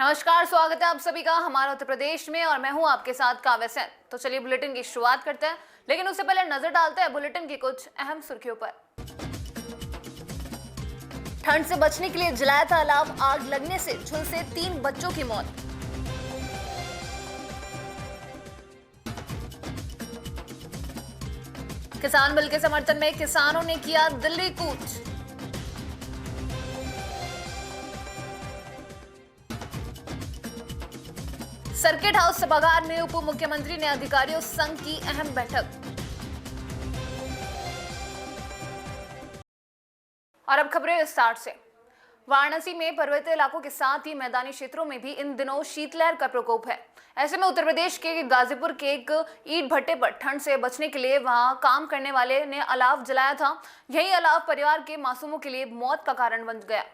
नमस्कार, स्वागत है आप सभी का हमारा उत्तर प्रदेश में और मैं हूं आपके साथ काव्य सेन। तो चलिए बुलेटिन की शुरुआत करते हैं, लेकिन उससे पहले नजर डालते हैं बुलेटिन की कुछ अहम सुर्खियों पर। ठंड से बचने के लिए जलाया था अलाव, आग लगने से झुलसे 3 बच्चों की मौत। किसान बिल के समर्थन में किसानों ने किया दिल्ली कूच। सर्किट हाउस सभागार में उप मुख्यमंत्री ने अधिकारियों संघ की अहम बैठक। और अब खबरें विस्तार से। वाराणसी में पर्वतीय इलाकों के साथ ही मैदानी क्षेत्रों में भी इन दिनों शीतलहर का प्रकोप है। ऐसे में उत्तर प्रदेश के गाजीपुर के एक ईंट भट्टे पर ठंड से बचने के लिए वहां काम करने वाले ने अलाव जलाया था। यही अलाव परिवार के मासूमों के लिए मौत का कारण बन गया।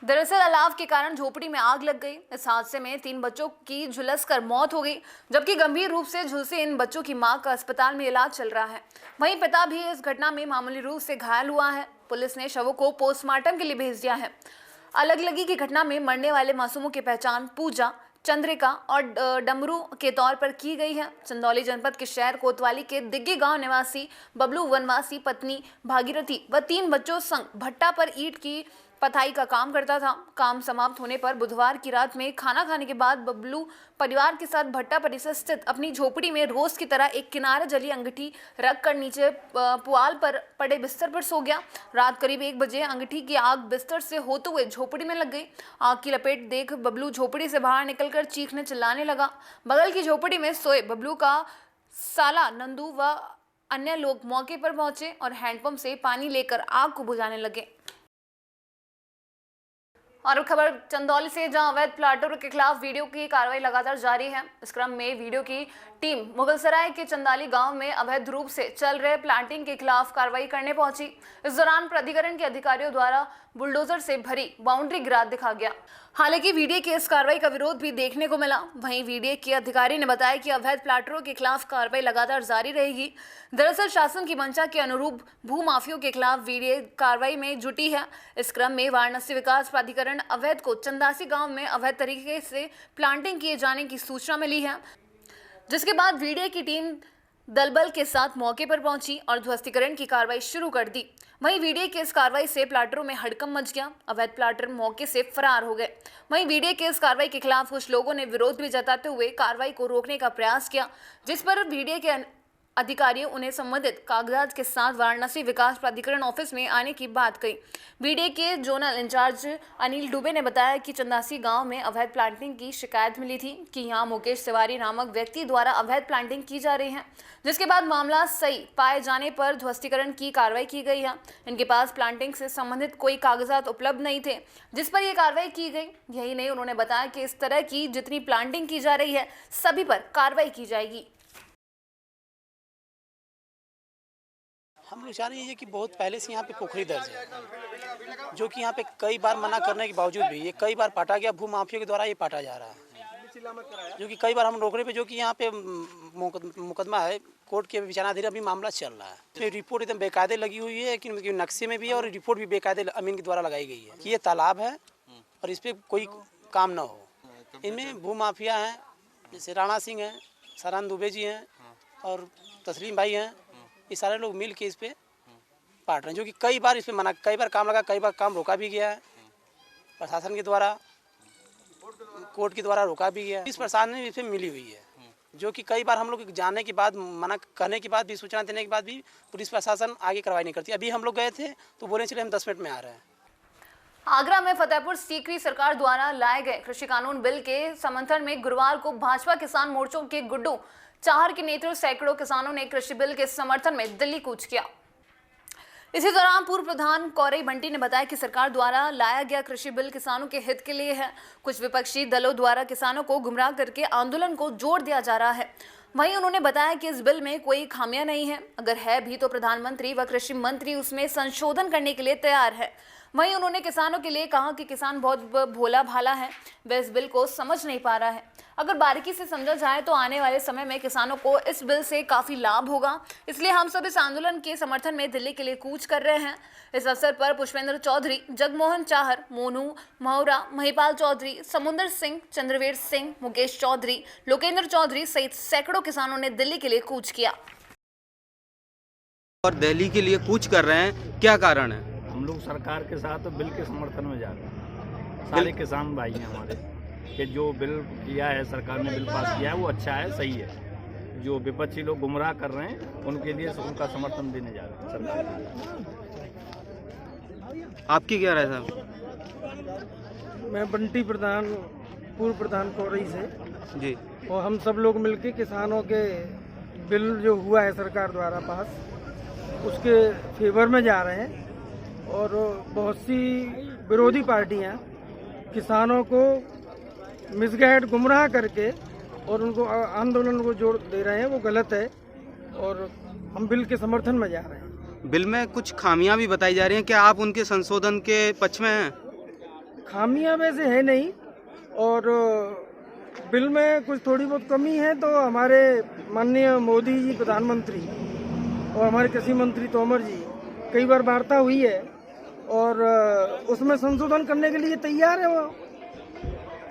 दरअसल अलाव के कारण झोपड़ी में आग लग गई। इस हादसे में 3 बच्चों की झुलसकर मौत हो गई, जबकि गंभीर रूप से झुलसे इन बच्चों की मां का अस्पताल में इलाज चल रहा है। वहीं पिता भी इस घटना में मामूली रूप से घायल हुआ है। पुलिस ने शवों को पोस्टमार्टम के लिए भेज दिया है। अलगलगी की घटना में मरने वाले मासूमों की पहचान पूजा, चंद्रिका और डमरू के तौर पर की गई है। चंदौली जनपद के शहर कोतवाली के दिग्गी गांव निवासी बबलू वनवासी पत्नी भागीरथी व 3 बच्चों संग भट्टा पर ईंट की पथाई का काम करता था। काम समाप्त होने पर बुधवार की रात में खाना खाने के बाद बबलू परिवार के साथ भट्टा परिसर स्थित अपनी झोपड़ी में रोज की तरह एक किनारे जली अंगीठी रखकर नीचे पुआल पर पड़े बिस्तर पर सो गया। रात करीब 1 बजे अंगीठी की आग बिस्तर से होते हुए झोपड़ी में लग गई। आग की लपेट देख बबलू झोपड़ी से बाहर निकलकर चीखने चिल्लाने लगा। बगल की झोपड़ी में सोए बबलू का साला नंदू व अन्य लोग मौके पर पहुंचे और हैंडपंप से पानी लेकर आग को बुझाने लगे। और खबर चंदौली से, जहां अवैध प्लाटों के खिलाफ वीडियो की कार्रवाई लगातार जारी है। इस क्रम में वीडियो की टीम मुगलसराय के चंदाली गांव में अवैध रूप से चल रहे प्लांटिंग के खिलाफ कार्रवाई करने पहुंची। इस दौरान प्राधिकरण के अधिकारियों द्वारा बुलडोजर से भरी बाउंड्री गिरा दिखा गया। हालांकि वीडियो की इस कार्रवाई का विरोध भी देखने को मिला। वहीं वीडियो के अधिकारी ने बताया कि अवैध प्लाटरों के खिलाफ कार्रवाई लगातार जारी रहेगी। दरअसल शासन की मंशा के अनुरूप भूमाफियों के खिलाफ वीडियो कार्रवाई में जुटी है। इस क्रम में वाराणसी विकास प्राधिकरण अवैध को चंदासी गांव में अवैध तरीके से प्लांटिंग किए जाने की सूचना मिली है, जिसके बाद वीडियो की टीम दलबल के साथ मौके पर पहुंची और ध्वस्तीकरण की कार्रवाई शुरू कर दी। वहीं वीडियो की इस कार्रवाई से प्लाटरों में हड़कंप मच गया। अवैध प्लाटर मौके से फरार हो गए। वहीं वीडियो की इस कार्रवाई के खिलाफ कुछ लोगों ने विरोध भी जताते हुए कार्रवाई को रोकने का प्रयास किया, जिस पर वीडियो के अधिकारियों उन्हें संबंधित कागजात के साथ वाराणसी विकास प्राधिकरण ऑफिस में आने की बात कही। वीडियो के जोनल इंचार्ज अनिल दुबे ने बताया कि चंदासी गांव में अवैध प्लांटिंग की शिकायत मिली थी कि यहां मुकेश तिवारी नामक व्यक्ति द्वारा अवैध प्लांटिंग की जा रही है, जिसके बाद मामला सही पाए जाने पर ध्वस्तीकरण की कार्रवाई की गई है। इनके पास प्लांटिंग से संबंधित कोई कागजात उपलब्ध नहीं थे, जिस पर यह कार्रवाई की गई। यही नहीं, उन्होंने बताया कि इस तरह की जितनी प्लांटिंग की जा रही है सभी पर कार्रवाई की जाएगी। हम लोग चाह रहे हैं कि बहुत पहले से यहाँ पे पोखरी दर्ज है, जो कि यहाँ पे कई बार मना करने के बावजूद भी ये कई बार पाटा गया। भू माफिया के द्वारा ये पाटा जा रहा है, जो कि कई बार हम रोकने पे, जो कि यहाँ पे मुकदमा है, कोर्ट के विचाराधीन अभी मामला चल रहा है। तो रिपोर्ट एकदम बेकायदे लगी हुई है कि नक्शे में भी है और रिपोर्ट भी बेकायदे अमीन के द्वारा लगाई गई है कि ये तालाब है और इस पर कोई काम न हो। इनमें भू माफिया हैं, जैसे राणा सिंह हैं, सरान दुबे जी हैं और तस्लीम भाई हैं। ये सारे लोग मिल के इस पे पाट रहे हैं, जो कि कई बार इस पे मना, कई बार काम लगा, कई बार काम रोका भी गया है प्रशासन के द्वारा, कोर्ट के द्वारा रोका भी गया है। इस प्रशासन ने इस पे मिली हुई है, जो कि कई बार हम लोग जाने के बाद, मना करने के बाद भी, सूचना देने के बाद भी पुलिस प्रशासन आगे कार्रवाई नहीं करती। अभी हम लोग गए थे तो बोले चले हम 10 मिनट में आ रहे हैं। आगरा में फतेहपुर सीकरी सरकार द्वारा लाए गए कृषि कानून बिल के समर्थन में गुरुवार को भाजपा किसान मोर्चों के गुड्डू चाहर के नेतृत्व सैकड़ों किसानों ने कृषि बिल के समर्थन में दिल्ली कूच किया। इसी दौरान पूर्व प्रधान कौरई बंटी ने बताया कि सरकार द्वारा लाया गया कृषि बिल किसानों के हित के लिए है। कुछ विपक्षी दलों द्वारा किसानों को गुमराह करके आंदोलन को जोर दिया जा रहा है। वहीं उन्होंने बताया कि इस बिल में कोई खामियां नहीं है, अगर है भी तो प्रधानमंत्री व कृषि मंत्री उसमें संशोधन करने के लिए तैयार है। वहीं उन्होंने किसानों के लिए कहा कि किसान बहुत भोला भाला है, वह इस बिल को समझ नहीं पा रहा है। अगर बारीकी से समझा जाए तो आने वाले समय में किसानों को इस बिल से काफी लाभ होगा, इसलिए हम सब इस आंदोलन के समर्थन में दिल्ली के लिए कूच कर रहे हैं। इस अवसर पर पुष्पेंद्र चौधरी, जगमोहन चाहर, मोनू मौरा, महिपाल चौधरी, समुंदर सिंह, चंद्रवीर सिंह, मुकेश चौधरी, लोकेंद्र चौधरी सहित सैकड़ों किसानों ने दिल्ली के लिए कूच किया। और दिल्ली के लिए कूच कर रहे हैं, क्या कारण है? हम लोग सरकार के साथ बिल के समर्थन में जा रहे हैं। सारे किसान भाई हैं हमारे कि जो बिल किया है, सरकार ने बिल पास किया है वो अच्छा है, सही है। जो विपक्षी लोग गुमराह कर रहे हैं उनके लिए उनका समर्थन देने जा रहे हैं सरकार। आपकी क्या राय साहब? मैं बंटी प्रधान, पूर्व प्रधान कोरई से, जी, और हम सब लोग मिलके किसानों के बिल जो हुआ है सरकार द्वारा पास, उसके फेवर में जा रहे हैं। और बहुत सी विरोधी पार्टियां किसानों को मिसगाइड, गुमराह करके और उनको आंदोलन को जोड़ दे रहे हैं, वो गलत है और हम बिल के समर्थन में जा रहे हैं। बिल में कुछ खामियां भी बताई जा रही हैं, क्या आप उनके संशोधन के पक्ष में हैं? खामियां वैसे है नहीं, और बिल में कुछ थोड़ी बहुत कमी है तो हमारे माननीय मोदी जी प्रधानमंत्री और हमारे कृषि मंत्री तोमर जी कई बार वार्ता हुई है और उसमें संशोधन करने के लिए तैयार है। वो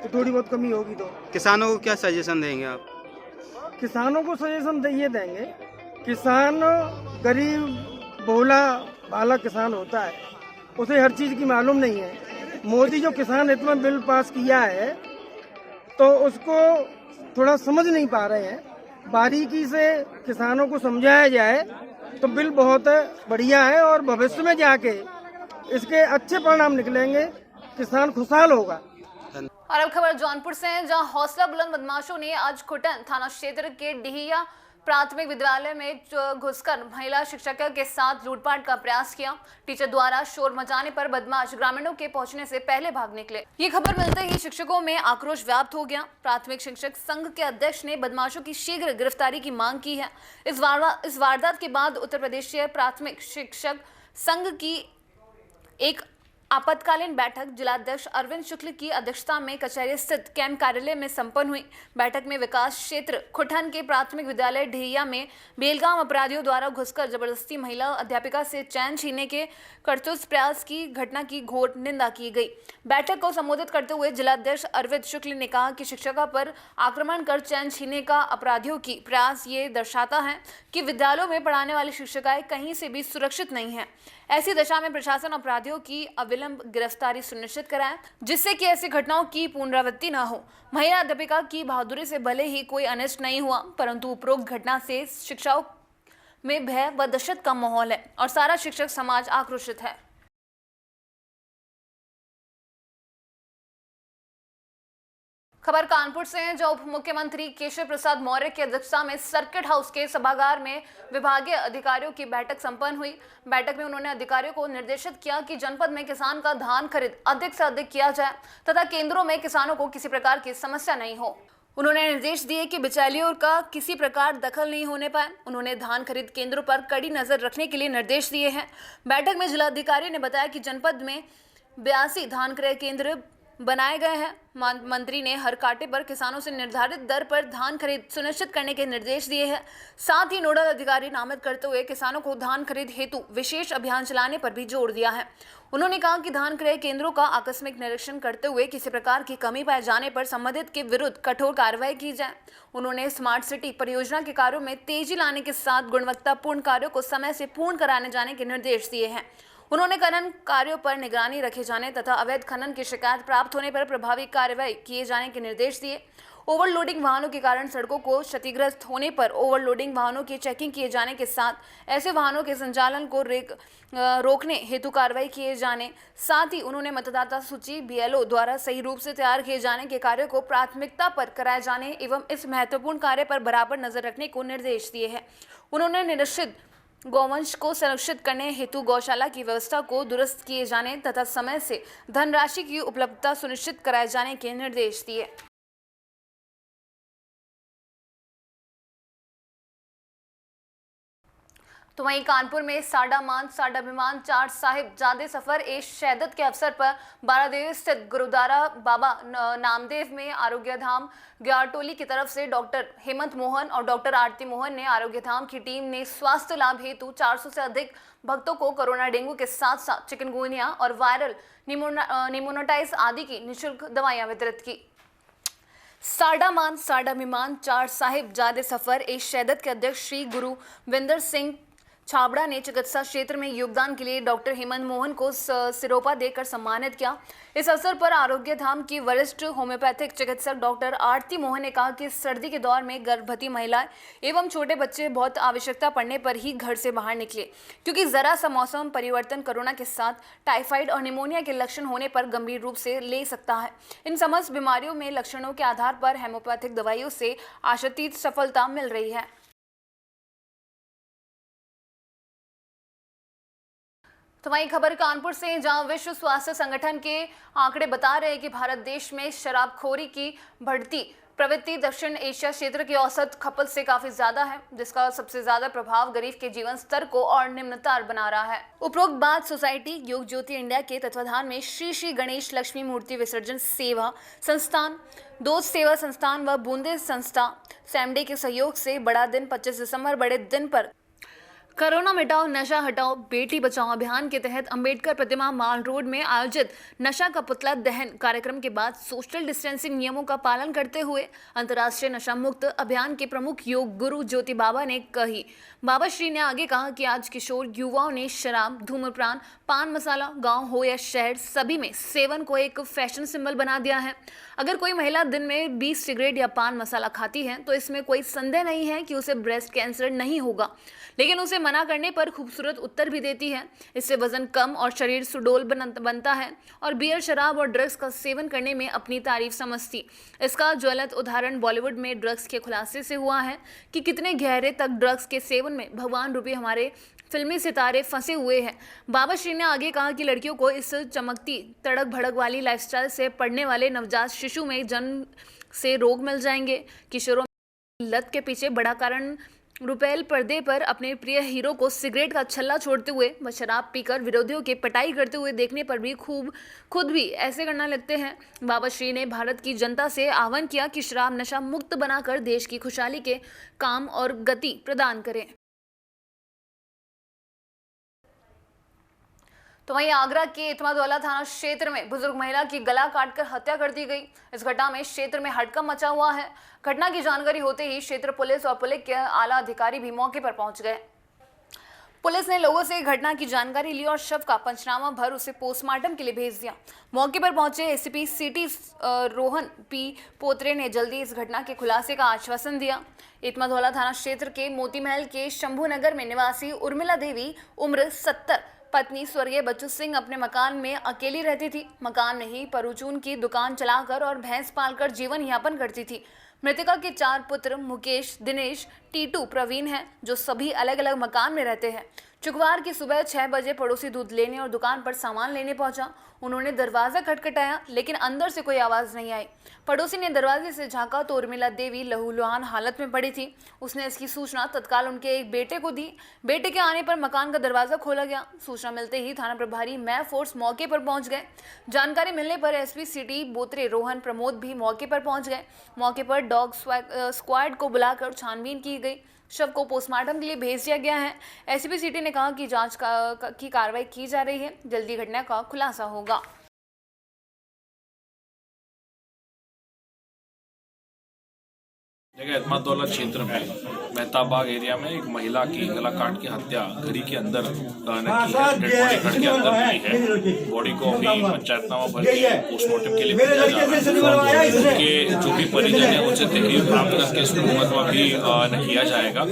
तो थोड़ी बहुत कमी होगी तो किसानों को क्या सजेशन देंगे आप? किसानों को सजेशन ये देंगे, किसान गरीब भोला भाला किसान होता है, उसे हर चीज़ की मालूम नहीं है। मोदी जो किसान हित में बिल पास किया है तो उसको थोड़ा समझ नहीं पा रहे हैं। बारीकी से किसानों को समझाया जाए तो बिल बहुत बढ़िया है और भविष्य में जाके इसके अच्छे परिणाम निकलेंगे, किसान खुशहाल होगा। और अब खबर जौनपुर से है, जहां हौसला बुलंद बदमाशों ने आज खुटन थाना क्षेत्र के डिहिया प्राथमिक विद्यालय में घुसकर महिला शिक्षक के साथ लूटपाट का प्रयास किया। टीचर द्वारा शोर मचाने पर बदमाश ग्रामीणों के पहुंचने से पहले भाग निकले। ये खबर मिलते ही शिक्षकों में आक्रोश व्याप्त हो गया। प्राथमिक शिक्षक संघ के अध्यक्ष ने बदमाशों की शीघ्र गिरफ्तारी की मांग की है। इस वारदात के बाद उत्तर प्रदेश प्राथमिक शिक्षक संघ की एक आपातकालीन बैठक जिलाध्यक्ष अरविंद शुक्ल की अध्यक्षता में कचहरी स्थित कैंप कार्यालय में संपन्न हुई। बैठक में विकास क्षेत्र खुटन के प्राथमिक विद्यालय ढिहिया में बेलगाम अपराधियों द्वारा घुसकर जबरदस्ती महिला अध्यापिका से चैन छीनने के करतूत प्रयास की घटना की घोर निंदा की गई। बैठक को संबोधित करते हुए जिलाध्यक्ष अरविंद शुक्ल ने कहा कि शिक्षिका पर आक्रमण कर चैन छीनने का अपराधियों की प्रयास ये दर्शाता है कि विद्यालयों में पढ़ाने वाली शिक्षिकाएं कहीं से भी सुरक्षित नहीं है। ऐसी दशा में प्रशासन अपराधियों की अविलंब गिरफ्तारी सुनिश्चित कराए, जिससे कि ऐसी घटनाओं की पुनरावृत्ति न हो। महिला अध्यापिका की बहादुरी से भले ही कोई अनिष्ट नहीं हुआ, परंतु उपरोक्त घटना से शिक्षाओं में भय व दहशत का माहौल है और सारा शिक्षक समाज आक्रोशित है। खबर कानपुर से है, जो उप मुख्यमंत्री केशव प्रसाद मौर्य की अध्यक्षता में सर्किट हाउस के सभागार में विभागीय अधिकारियों की बैठक संपन्न हुई। बैठक में उन्होंने अधिकारियों को निर्देशित किया कि जनपद में किसान का धान खरीद अधिक से अधिक किया जाए तथा केंद्रों में किसानों को किसी प्रकार की समस्या नहीं हो। उन्होंने निर्देश दिए कि बिचौलियों का किसी प्रकार दखल नहीं होने पाए। उन्होंने धान खरीद केंद्रों पर कड़ी नजर रखने के लिए निर्देश दिए हैं। बैठक में जिलाधिकारी ने बताया कि जनपद में 82 धान क्रय केंद्र बनाए गए हैं। मंत्री ने हर कांटे पर किसानों से निर्धारित दर पर धान खरीद सुनिश्चित करने के निर्देश दिए हैं। साथ ही नोडल अधिकारी नामित करते हुए किसानों को धान खरीद हेतु विशेष अभियान चलाने पर भी जोर दिया है। उन्होंने कहा कि धान क्रय केंद्रों का आकस्मिक निरीक्षण करते हुए किसी प्रकार की कमी पाए जाने पर संबंधित के विरुद्ध कठोर कार्रवाई की जाए। उन्होंने स्मार्ट सिटी परियोजना के कार्यों में तेजी लाने के साथ गुणवत्तापूर्ण कार्यों को समय से पूर्ण कराने जाने के निर्देश दिए हैं। उन्होंने खनन कार्यों पर निगरानी रखे जाने तथा अवैध खनन की शिकायत प्राप्त होने पर प्रभावी कार्रवाई किए जाने के निर्देश दिए। ओवरलोडिंग वाहनों के कारण सड़कों को क्षतिग्रस्त होने पर ओवरलोडिंग वाहनों की चेकिंग किए जाने के साथ ऐसे वाहनों के संचालन को रोकने हेतु कार्रवाई किए जाने। साथ ही उन्होंने मतदाता सूची BLO द्वारा सही रूप से तैयार किए जाने के कार्यों को प्राथमिकता पर कराए जाने एवं इस महत्वपूर्ण कार्य पर बराबर नजर रखने को निर्देश दिए हैं। उन्होंने निरक्षित गौवंश को संरक्षित करने हेतु गौशाला की व्यवस्था को दुरुस्त किए जाने तथा समय से धनराशि की उपलब्धता सुनिश्चित कराए जाने के निर्देश दिए। तो वहीं कानपुर में साडा मान साडा विमान चार साहिब जादे सफर ए शहादत के अवसर पर बारादेवी स्थित गुरुद्वारा बाबा नामदेव में आरोग्य धाम ग्यारटोली की तरफ से डॉक्टर हेमंत मोहन और डॉक्टर आरती मोहन ने आरोग्य धाम की टीम ने स्वास्थ्य लाभ हेतु 400 से अधिक भक्तों को कोरोना डेंगू के साथ साथ चिकनगुनिया और वायरल निमोनाइटिस आदि की निःशुल्क दवाइयां वितरित की। साडा मान साडा विमान चार साहिब जादे सफर ए शहादत के अध्यक्ष श्री गुरुविंदर सिंह छाबड़ा ने चिकित्सा क्षेत्र में योगदान के लिए डॉक्टर हेमंत मोहन को सिरोपा देकर सम्मानित किया। इस अवसर पर आरोग्य धाम की वरिष्ठ होम्योपैथिक चिकित्सक डॉक्टर आरती मोहन ने कहा कि सर्दी के दौर में गर्भवती महिलाएं एवं छोटे बच्चे बहुत आवश्यकता पड़ने पर ही घर से बाहर निकले, क्योंकि जरा सा मौसम परिवर्तन कोरोना के साथ टाइफाइड और निमोनिया के लक्षण होने पर गंभीर रूप से ले सकता है। इन समस्त बीमारियों में लक्षणों के आधार पर होम्योपैथिक दवाइयों से आशातीत सफलता मिल रही है। तो वहीं खबर कानपुर से, जहां विश्व स्वास्थ्य संगठन के आंकड़े बता रहे हैं कि भारत देश में शराबखोरी की बढ़ती प्रवृत्ति दक्षिण एशिया क्षेत्र की औसत खपत से काफी ज्यादा है, जिसका सबसे ज्यादा प्रभाव गरीब के जीवन स्तर को और निम्नतर बना रहा है। उपरोक्त बात सोसाइटी योग ज्योति इंडिया के तत्वाधान में श्री श्री गणेश लक्ष्मी मूर्ति विसर्जन सेवा संस्थान, दोस्त सेवा संस्थान व बूंदे संस्था सैमडे के सहयोग से बड़ा दिन 25 दिसंबर बड़े दिन पर कोरोना मिटाओ नशा हटाओ बेटी बचाओ अभियान के तहत अंबेडकर प्रतिमा माल रोड में आयोजित नशा का पुतला दहन कार्यक्रम के बाद सोशल डिस्टेंसिंग नियमों का पालन करते हुए अंतर्राष्ट्रीय नशा मुक्त अभियान के प्रमुख योग गुरु ज्योति बाबा ने कही। बाबा श्री ने आगे कहा कि आज किशोर युवाओं ने शराब, धूम्रपान, पान मसाला गांव हो या शहर सभी में सेवन को एक फैशन सिंबल बना दिया है। अगर कोई महिला दिन में 20 सिगरेट या पान मसाला खाती है तो इसमें कोई संदेह नहीं है कि उसे ब्रेस्ट कैंसर नहीं होगा, लेकिन उसे मना करने पर खूबसूरत उत्तर भी देती है। इससे वजन कम और शरीर सुडौल बनता है और बियर, शराब और ड्रग्स का सेवन करने में अपनी तारीफ समझती। इसका ज्वलंत उदाहरण बॉलीवुड में ड्रग्स के खुलासे से हुआ है कि कितने गहरे तक ड्रग्स के सेवन में भगवान रूपी हमारे फिल्मी सितारे फंसे हुए हैं। बाबा श्री ने आगे कहा कि लड़कियों को इस चमकती तड़क भड़क वाली लाइफस्टाइल से पड़ने वाले नवजात शिशु में जन्म से रोग मिल जाएंगे। किशोरों में लत के पीछे बड़ा कारण रुपेल पर्दे पर अपने प्रिय हीरो को सिगरेट का छल्ला छोड़ते हुए व शराब पीकर विरोधियों की पिटाई करते हुए देखने पर भी खुद भी ऐसे करना लगते हैं। बाबा श्री ने भारत की जनता से आह्वान किया कि शराब नशा मुक्त बनाकर देश की खुशहाली के काम और गति प्रदान करें। तो वहीं आगरा के इतमादौला थाना क्षेत्र में बुजुर्ग महिला की गला काटकर हत्या कर दी गई। इस घटना में क्षेत्र में हड़कंप मचा हुआ है। घटना की जानकारी होते ही क्षेत्र पुलिस और पुलिस के आला अधिकारी भी मौके पर पहुंच गए। पुलिस ने लोगों से घटना की जानकारी ली और शव का पंचनामा भर उसे पोस्टमार्टम के लिए भेज दिया। मौके पर पहुंचे ACP city Rohan P Potre ने जल्दी इस घटना के खुलासे का आश्वासन दिया। इतमादौला थाना क्षेत्र के मोतीमहल के शंभुनगर में निवासी उर्मिला देवी उम्र 70 पत्नी स्वर्गीय बच्चू सिंह अपने मकान में अकेली रहती थी। मकान में ही परचून की दुकान चलाकर और भैंस पालकर जीवन यापन करती थी। मृतका के 4 पुत्र मुकेश, दिनेश, टीटू, प्रवीण हैं, जो सभी अलग अलग मकान में रहते हैं। शुक्रवार की सुबह 6 बजे पड़ोसी दूध लेने और दुकान पर सामान लेने पहुंचा। उन्होंने दरवाजा खटखटाया, लेकिन अंदर से कोई आवाज़ नहीं आई। पड़ोसी ने दरवाजे से झांका तो उर्मिला देवी लहूलुहान हालत में पड़ी थी। उसने इसकी सूचना तत्काल उनके एक बेटे को दी। बेटे के आने पर मकान का दरवाजा खोला गया। सूचना मिलते ही थाना प्रभारी मैं फोर्स मौके पर पहुंच गए। जानकारी मिलने पर एसपी सिटी बोत्रे रोहन प्रमोद भी मौके पर पहुंच गए। मौके पर डॉग स्क्वाड को बुलाकर छानबीन की गई। शव को पोस्टमार्टम के लिए भेज दिया गया है। एसपी सिटी ने कहा कि जांच की कार्रवाई की जा रही है, जल्दी घटना का खुलासा होगा। जगह इतमादौला क्षेत्र में मेहताबाग एरिया में एक महिला की गला काट की हत्या घड़ी के अंदर की है। डेड बॉडी घर के अंदर मिली है। बॉडी को अभी पंचायतनामा भर के पोस्टमार्टम के लिए भेजा जा रहा है। उनके जो भी परिजन है उनसे तहरीर प्राप्त करके इसको मुकदमा भी किया जाएगा।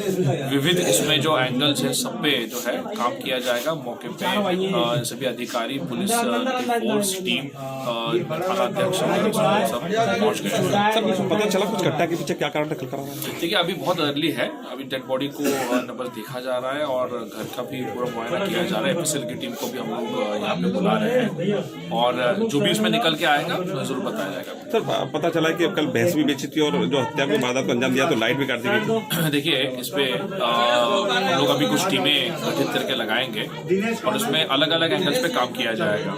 विविध इसमें जो एंगल्स है सब पे जो है काम किया जाएगा। मौके पे सभी अधिकारी, पुलिस की फोर्स टीम, थाना अध्यक्ष सब पहुँच गए। सर, पता चला कुछ घटना के पीछे क्या कारण था, दाखिल करा रहा है? देखिए अभी बहुत अर्ली है, अभी डेड बॉडी को न बस देखा जा रहा है और घर का भी पूरा मुआयना किया जा रहा है। एफएसएल की टीम को भी हम लोग यहाँ पे बुला रहे हैं और जो भी इसमें निकल के आएगा जरूर बताया जाएगा। सर पता चला कि कल भैंस भी बेची थी और जो हत्या की वारदात को अंजाम दिया तो लाइट भी काट दी गई थी। देखिए इस पे हम लोग अभी कुछ टीमें गठित करके लगाएंगे और उसमें अलग अलग एंगल्स पे काम किया जाएगा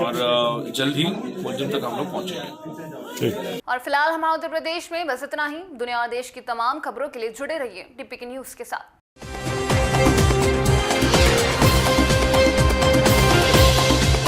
और जल्द ही मुलजिम तक हम लोग पहुंचेंगे। और फिलहाल हमारे उत्तर प्रदेश में बस इतना ही। दुनिया और देश की तमाम खबरों के लिए जुड़े रहिए टीपीके न्यूज के साथ।